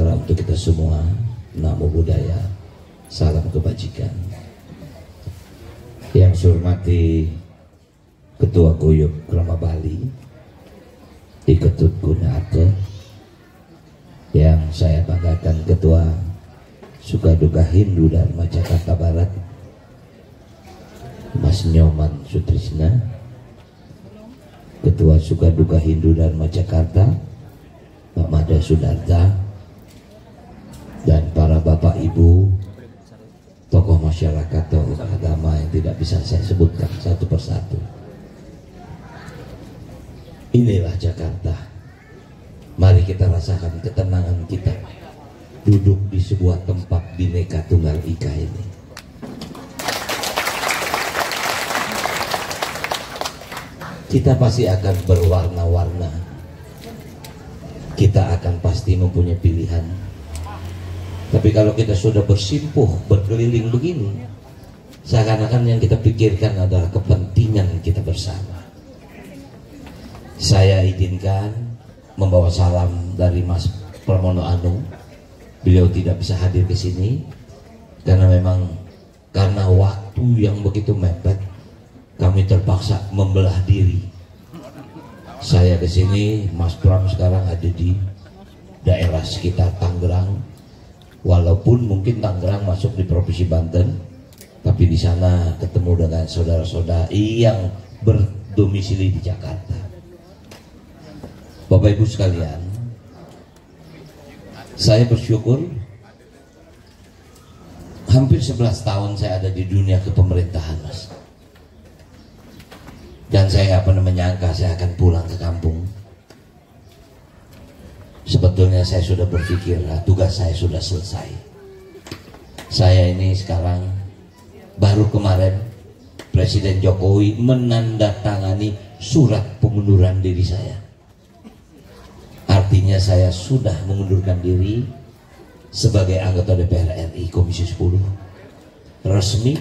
sejahtera untuk kita semua. Namo Buddhaya, salam kebajikan. Yang saya hormati Ketua Guyub Krama Bali, Iketut Guna Ake, yang saya banggakan Ketua Sukaduka Hindu Dharma Jakarta Barat, Mas Nyoman Sutrisna, Ketua Sukaduka Hindu Dharma Jakarta, Pak Mada Sudarta, dan para bapak ibu tokoh masyarakat, tokoh agama yang tidak bisa saya sebutkan satu persatu. Inilah Jakarta. Mari kita rasakan ketenangan kita duduk di sebuah tempat Bhinneka Tunggal Ika ini. Kita pasti akan berwarna-warna. Kita akan pasti mempunyai pilihan. Tapi kalau kita sudah bersimpuh, berkeliling begini, seakan-akan yang kita pikirkan adalah kepentingan kita bersama. Saya izinkan membawa salam dari Mas Pramono Anung. Beliau tidak bisa hadir ke sini karena memang karena waktu yang begitu mepet, kami terpaksa membelah diri. Saya ke sini, Mas Pram sekarang ada di daerah sekitar Tangerang. Walaupun mungkin Tangerang masuk di Provinsi Banten, tapi di sana ketemu dengan saudara-saudara yang berdomisili di Jakarta. Bapak Ibu sekalian, saya bersyukur hampir 11 tahun saya ada di dunia kepemerintahan, Mas. Dan saya nggak pernah menyangka saya akan pulang ke kampung. Sebetulnya saya sudah berpikir, tugas saya sudah selesai. Saya ini sekarang, baru kemarin Presiden Jokowi menandatangani surat pengunduran diri saya. Artinya saya sudah mengundurkan diri sebagai anggota DPR RI Komisi 10 resmi.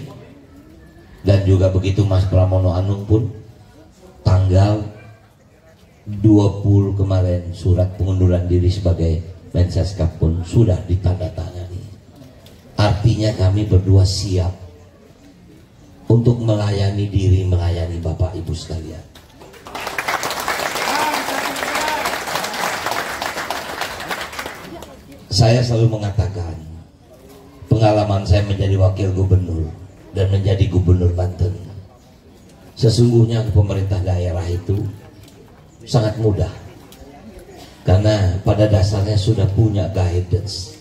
Dan juga begitu Mas Pramono Anung pun tanggal 20 kemarin surat pengunduran diri sebagai Mensaskap pun sudah ditandatangani. Artinya kami berdua siap untuk melayani diri, melayani Bapak Ibu sekalian. Saya selalu mengatakan pengalaman saya menjadi wakil gubernur dan menjadi gubernur Banten, sesungguhnya pemerintah daerah itu sangat mudah karena pada dasarnya sudah punya guidance.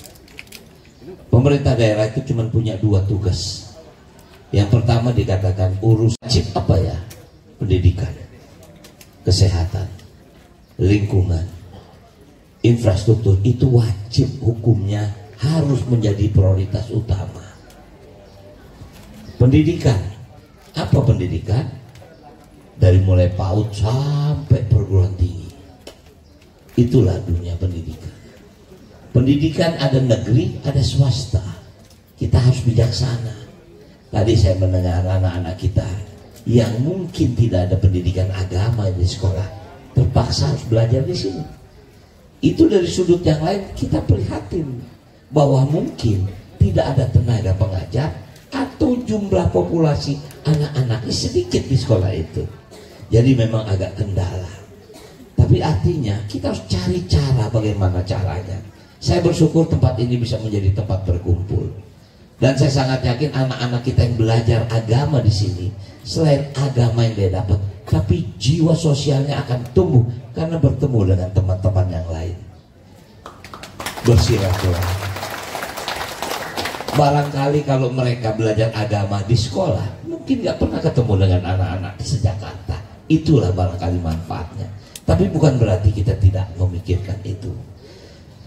Pemerintah daerah itu cuma punya dua tugas. Yang pertama dikatakan urus wajib apa ya? Pendidikan, kesehatan, lingkungan, infrastruktur itu wajib hukumnya harus menjadi prioritas utama. Pendidikan, apa pendidikan? Dari mulai PAUD sampai perguruan tinggi. Itulah dunia pendidikan. Pendidikan ada negeri, ada swasta. Kita harus bijaksana. Tadi saya mendengar anak-anak kita yang mungkin tidak ada pendidikan agama di sekolah, terpaksa harus belajar di sini. Itu dari sudut yang lain kita prihatin bahwa mungkin tidak ada tenaga pengajar atau jumlah populasi anak-anaknya sedikit di sekolah itu. Jadi memang agak kendala. Tapi artinya kita harus cari cara bagaimana caranya. Saya bersyukur tempat ini bisa menjadi tempat berkumpul. Dan saya sangat yakin anak-anak kita yang belajar agama di sini, selain agama yang dia dapat, tapi jiwa sosialnya akan tumbuh karena bertemu dengan teman-teman yang lain. Bersilaturahmi. Barangkali kalau mereka belajar agama di sekolah, mungkin nggak pernah ketemu dengan anak-anak di Jakarta. Itulah barangkali manfaatnya. Tapi bukan berarti kita tidak memikirkan itu.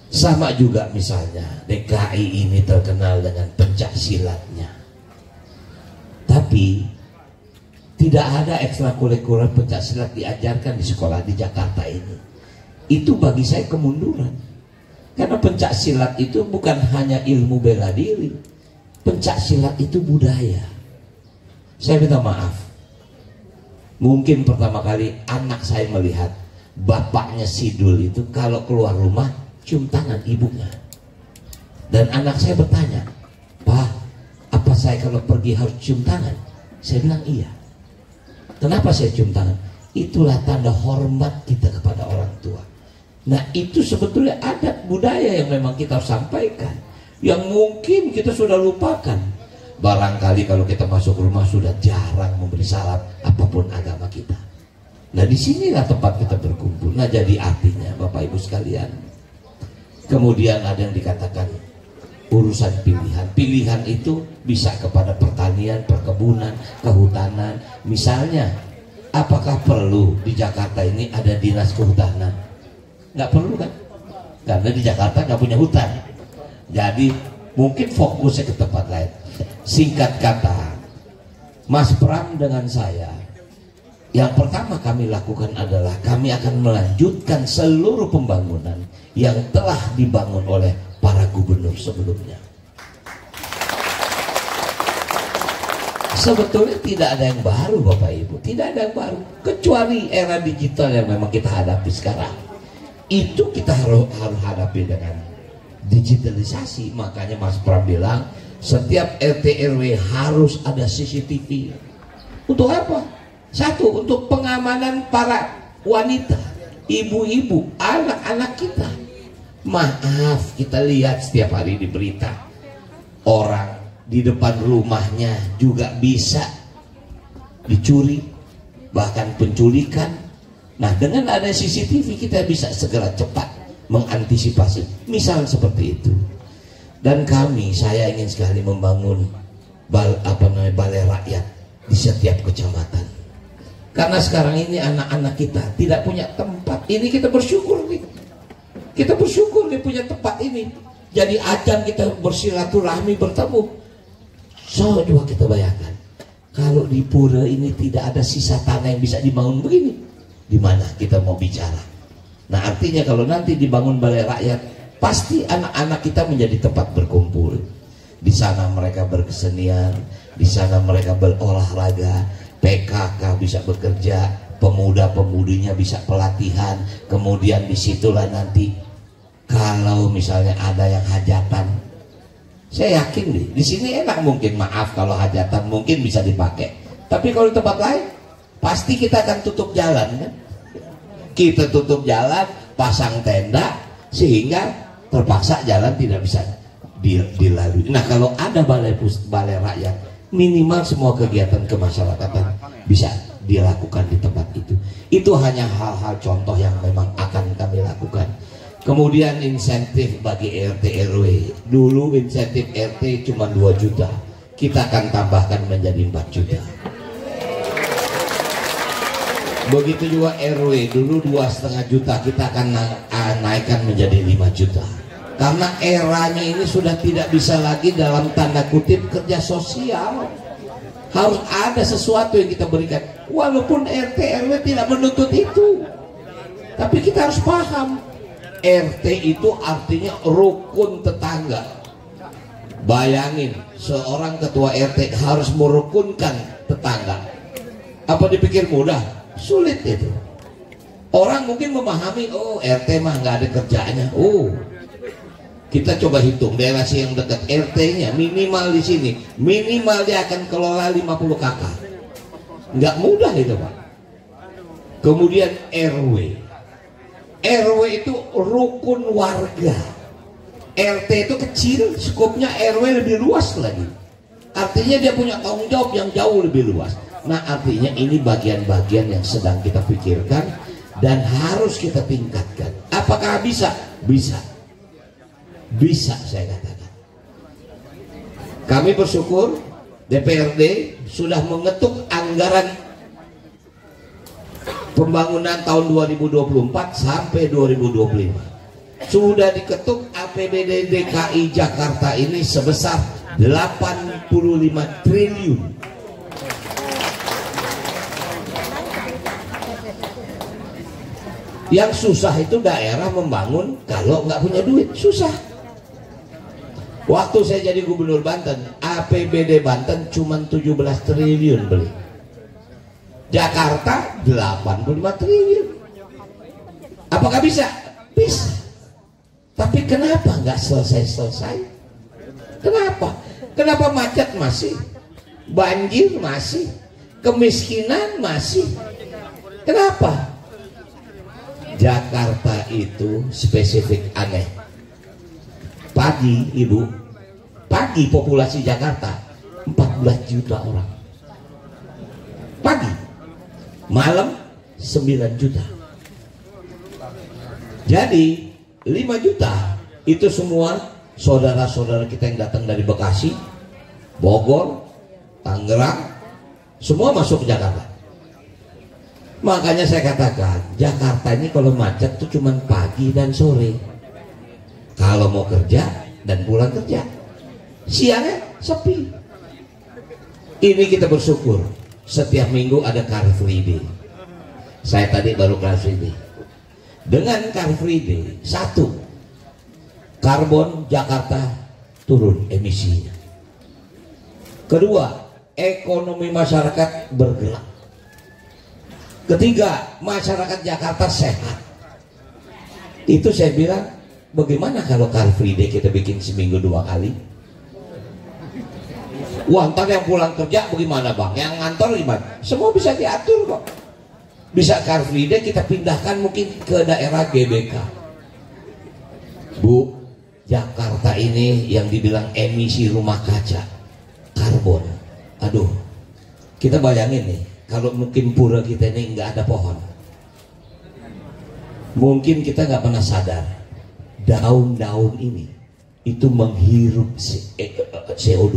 Sama juga misalnya DKI ini terkenal dengan pencak silatnya. Tapi tidak ada ekstrakurikuler pencak silat diajarkan di sekolah di Jakarta ini. Itu bagi saya kemunduran. Karena pencak silat itu bukan hanya ilmu bela diri. Pencak silat itu budaya. Saya minta maaf. Mungkin pertama kali anak saya melihat bapaknya Sidul itu kalau keluar rumah cium tangan ibunya. Dan anak saya bertanya, "Pak, apa saya kalau pergi harus cium tangan?" Saya bilang iya. Kenapa saya cium tangan? Itulah tanda hormat kita kepada orang tua. Nah, itu sebetulnya adat budaya yang memang kita harus sampaikan, yang mungkin kita sudah lupakan. Barangkali kalau kita masuk rumah sudah jarang memberi salam apapun agama kita. Nah, disinilah tempat kita berkumpul. Nah, jadi artinya Bapak Ibu sekalian, kemudian ada yang dikatakan urusan pilihan. Pilihan itu bisa kepada pertanian, perkebunan, kehutanan. Misalnya, apakah perlu di Jakarta ini ada dinas kehutanan? Nggak perlu kan? Karena di Jakarta nggak punya hutan. Jadi mungkin fokusnya ke tempat lain. Singkat kata, Mas Pram dengan saya, yang pertama kami lakukan adalah kami akan melanjutkan seluruh pembangunan yang telah dibangun oleh para gubernur sebelumnya. Sebetulnya tidak ada yang baru Bapak Ibu, tidak ada yang baru, kecuali era digital yang memang kita hadapi sekarang. Itu kita harus hadapi dengan digitalisasi. Makanya Mas Pram bilang setiap RT RW harus ada CCTV. Untuk apa? Satu, untuk pengamanan para wanita, ibu-ibu, anak-anak kita. Maaf, kita lihat setiap hari di berita, orang di depan rumahnya juga bisa dicuri, bahkan penculikan. Nah, dengan ada CCTV kita bisa segera cepat mengantisipasi misal seperti itu. Dan saya ingin sekali membangun balai rakyat di setiap kecamatan. Karena sekarang ini anak-anak kita tidak punya tempat. Ini kita bersyukur nih. Kita bersyukur dia punya tempat ini. Jadi ajang kita bersilaturahmi, bertemu. Coba kita bayangkan, kalau di pura ini tidak ada sisa tanah yang bisa dibangun begini, di mana kita mau bicara? Nah, artinya kalau nanti dibangun balai rakyat, pasti anak-anak kita menjadi tempat berkumpul. Di sana mereka berkesenian, di sana mereka berolahraga, PKK bisa bekerja, pemuda-pemudinya bisa pelatihan. Kemudian disitulah nanti kalau misalnya ada yang hajatan, saya yakin nih di sini enak, mungkin maaf kalau hajatan mungkin bisa dipakai. Tapi kalau di tempat lain pasti kita akan tutup jalan kan? Kita tutup jalan, pasang tenda sehingga terpaksa jalan tidak bisa dilalui. Nah, kalau ada balai rakyat, minimal semua kegiatan kemasyarakatan bisa dilakukan di tempat itu. Itu hanya hal-hal contoh yang memang akan kami lakukan. Kemudian insentif bagi RT RW. Dulu insentif RT cuma 2 juta. Kita akan tambahkan menjadi 4 juta. Begitu juga RW, dulu 2,5 juta, kita akan naikkan menjadi 5 juta. Karena eranya ini sudah tidak bisa lagi dalam tanda kutip kerja sosial. Harus ada sesuatu yang kita berikan. Walaupun RT RW tidak menuntut itu, tapi kita harus paham, RT itu artinya rukun tetangga. Bayangin, seorang ketua RT harus merukunkan tetangga. Apa dipikir mudah? Sulit itu. Orang mungkin memahami, oh RT mah nggak ada kerjanya. Oh, kita coba hitung daerah yang dekat RT-nya minimal di sini, minimal dia akan kelola 50 kakak. Nggak mudah itu Pak. Kemudian RW. RW itu rukun warga. RT itu kecil, skopnya RW lebih luas lagi. Artinya dia punya tanggung jawab yang jauh lebih luas. Nah, artinya ini bagian-bagian yang sedang kita pikirkan dan harus kita tingkatkan. Apakah bisa? Bisa. Bisa, saya katakan. Kami bersyukur DPRD sudah mengetuk anggaran pembangunan tahun 2024 sampai 2025. Sudah diketuk APBD DKI Jakarta ini sebesar 85 triliun. Yang susah itu daerah membangun kalau nggak punya duit, susah. Waktu saya jadi gubernur Banten, APBD Banten cuma 17 triliun beli. Jakarta 85 triliun. Apakah bisa? Bisa. Tapi kenapa nggak selesai-selesai? Kenapa? Kenapa macet masih? Banjir masih? Kemiskinan masih? Kenapa? Jakarta itu spesifik aneh. Pagi ibu, pagi populasi Jakarta 14 juta orang. Pagi, malam 9 juta. Jadi 5 juta itu semua saudara-saudara kita yang datang dari Bekasi, Bogor, Tangerang, semua masuk ke Jakarta. Makanya saya katakan Jakarta ini kalau macet itu cuma pagi dan sore, kalau mau kerja dan pulang kerja. Siangnya sepi. Ini kita bersyukur setiap minggu ada Car Free Day. Saya tadi baru Car Free Day. Dengan Car Free Day, satu, karbon Jakarta turun emisinya. Kedua, ekonomi masyarakat bergerak. Ketiga, masyarakat Jakarta sehat. Itu saya bilang, bagaimana kalau Car Free Day kita bikin seminggu 2 kali? Wah, ntar yang pulang kerja bagaimana bang? Yang ngantor gimana? Semua bisa diatur kok. Bisa Car Free Day kita pindahkan mungkin ke daerah GBK. Bu, Jakarta ini yang dibilang emisi rumah kaca, karbon. Aduh, kita bayangin nih, kalau mungkin pura kita ini nggak ada pohon, mungkin kita nggak pernah sadar daun-daun ini itu menghirup CO2.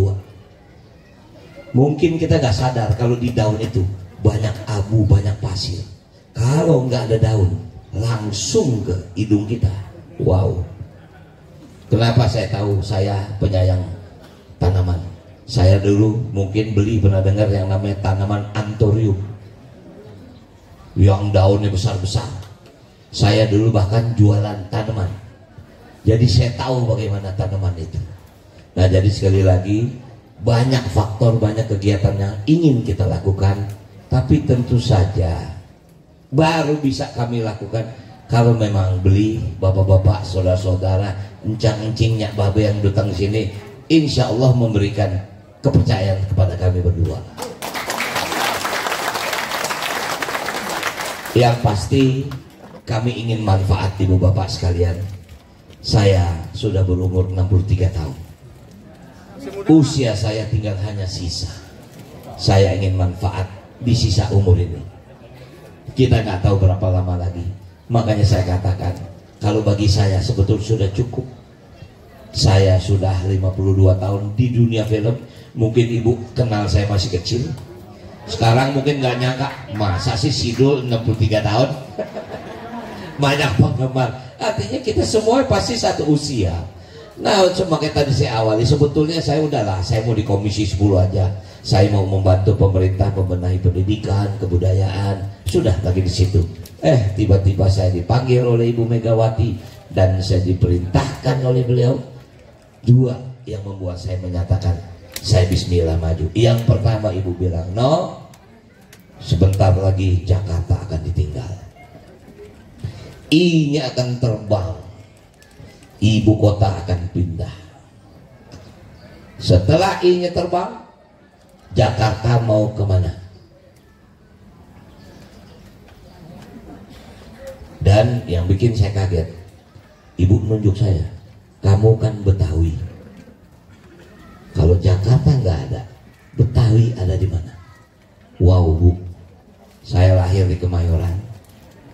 Mungkin kita nggak sadar kalau di daun itu banyak abu, banyak pasir. Kalau nggak ada daun, langsung ke hidung kita. Wow. Kenapa saya tahu? Saya penyayang tanaman. Saya dulu mungkin pernah dengar yang namanya tanaman anthurium, yang daunnya besar-besar. Saya dulu bahkan jualan tanaman. Jadi saya tahu bagaimana tanaman itu. Nah, jadi sekali lagi, banyak faktor, banyak kegiatan yang ingin kita lakukan, tapi tentu saja baru bisa kami lakukan kalau memang beli bapak-bapak, saudara-saudara, encang-encingnya babe yang datang sini, insya Allah memberikan kepercayaan kepada kami berdua. Yang pasti kami ingin manfaat ibu bapak sekalian. Saya sudah berumur 63 tahun. Usia saya tinggal hanya sisa. Saya ingin manfaat di sisa umur ini. Kita nggak tahu berapa lama lagi. Makanya saya katakan, kalau bagi saya sebetulnya sudah cukup. Saya sudah 52 tahun di dunia film. Mungkin ibu kenal saya masih kecil. Sekarang mungkin nggak nyangka, masa sih Sidul 63 tahun? Banyak penggemar. Artinya kita semua pasti satu usia. Nah, semakin tadi saya awali, sebetulnya saya udahlah, saya mau di komisi 10 aja. Saya mau membantu pemerintah membenahi pendidikan, kebudayaan. Sudah lagi di situ. Tiba-tiba saya dipanggil oleh Ibu Megawati dan saya diperintahkan oleh beliau. Dua yang membuat saya menyatakan saya bismillah maju. Yang pertama ibu bilang, no, sebentar lagi Jakarta akan ditinggal. I-nya akan terbang. Ibu kota akan pindah. Setelah I-nya terbang, Jakarta mau kemana? Dan yang bikin saya kaget, ibu menunjuk saya, kamu kan Betawi. Kalau Jakarta nggak ada, Betawi ada di mana? Wow bu, saya lahir di Kemayoran,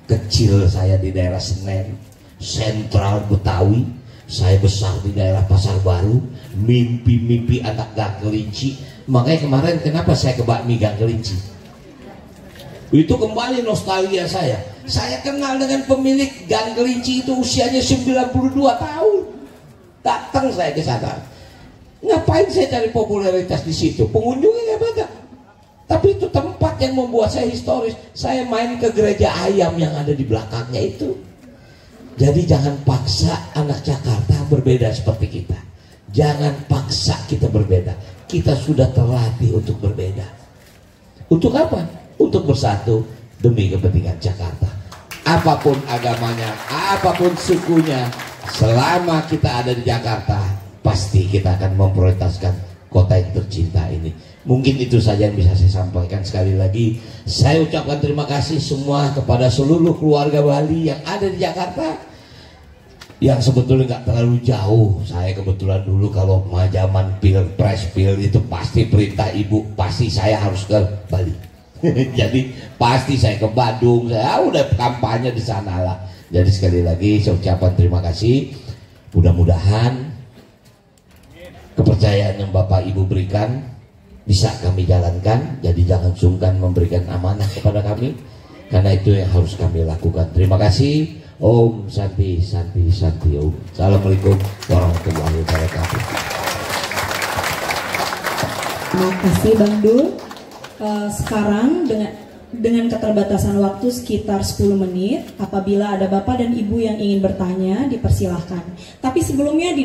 kecil saya di daerah Senen, sentral Betawi. Saya besar di daerah Pasar Baru, mimpi-mimpi anak Gang Kelinci. Makanya kemarin kenapa saya ke bakmi Gang Kelinci? Itu kembali nostalgia saya. Saya kenal dengan pemilik Gang Kelinci itu usianya 92 tahun. Datang saya ke sana. Ngapain saya cari popularitas di situ? Pengunjungnya nggak banyak. Tapi itu tempat yang membuat saya historis. Saya main ke gereja ayam yang ada di belakangnya itu. Jadi jangan paksa anak Jakarta berbeda seperti kita. Jangan paksa kita berbeda. Kita sudah terlatih untuk berbeda. Untuk apa? Untuk bersatu demi kepentingan Jakarta. Apapun agamanya, apapun sukunya, selama kita ada di Jakarta, pasti kita akan memprioritaskan kota yang tercinta ini. Mungkin itu saja yang bisa saya sampaikan. Sekali lagi saya ucapkan terima kasih semua kepada seluruh keluarga Bali yang ada di Jakarta, yang sebetulnya nggak terlalu jauh. Saya kebetulan dulu kalau zaman pilpres itu pasti perintah ibu, pasti saya harus ke Bali. Jadi pasti saya ke Bandung, saya udah kampanye di sana lah. Jadi sekali lagi saya ucapkan terima kasih. Mudah-mudahan kepercayaan yang Bapak Ibu berikan bisa kami jalankan. Jadi jangan sungkan memberikan amanah kepada kami, karena itu yang harus kami lakukan. Terima kasih. Om Santi Santi Santi Om. Assalamualaikum warahmatullahi wabarakatuh. Terima kasih Bang Dul. Sekarang dengan keterbatasan waktu sekitar 10 menit, apabila ada Bapak dan Ibu yang ingin bertanya, dipersilahkan. Tapi sebelumnya di